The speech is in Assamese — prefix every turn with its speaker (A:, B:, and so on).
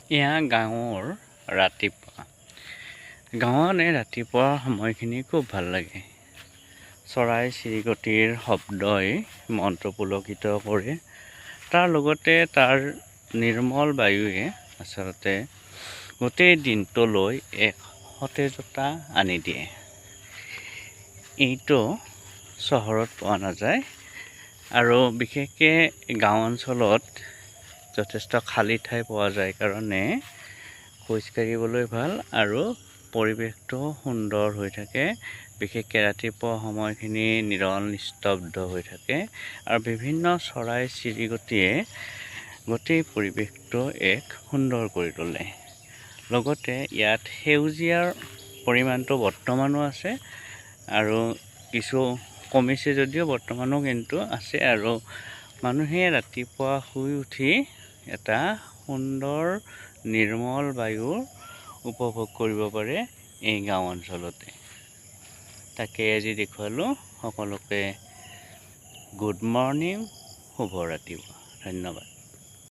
A: এয়া গাঁৱৰ ৰাতিপুৱা। গাঁৱত ৰাতিপুৱাৰ সময়খিনি খুব ভাল লাগে। চৰাই চিৰিকটিৰ শব্দই মনটো পুলকিত কৰে। তাৰ লগতে তাৰ নিৰ্মল বায়ুৱে আচলতে গোটেই দিনটোলৈ এক সতেজতা আনি দিয়ে। এইটো চহৰত পোৱা নাযায় আৰু বিশেষকৈ গাঁও অঞ্চলত যথেষ্ট খালী ঠাই পোৱা যায় কাৰণে খোজকাঢ়িবলৈ ভাল আৰু পৰিৱেশটো সুন্দৰ হৈ থাকে। বিশেষকৈ ৰাতিপুৱা সময়খিনি নিৰল নিস্তব্ধ হৈ থাকে আৰু বিভিন্ন চৰাই চিৰিকটিয়ে গোটেই পৰিৱেশটো এক সুন্দৰ কৰি তোলে। লগতে ইয়াত সেউজীয়াৰ পৰিমাণটো বৰ্তমানো আছে আৰু কিছু কমিছে যদিও বৰ্তমানো কিন্তু আছে আৰু মানুহে ৰাতিপুৱা শুই উঠি এটা সুন্দৰ নিৰ্মল বায়ুৰ উপভোগ কৰিব পাৰে এই গাঁও অঞ্চলতে। তাকে আজি দেখুৱালোঁ সকলোকে। গুড মৰ্ণিং, শুভ ৰাতিপুৱা। ধন্যবাদ।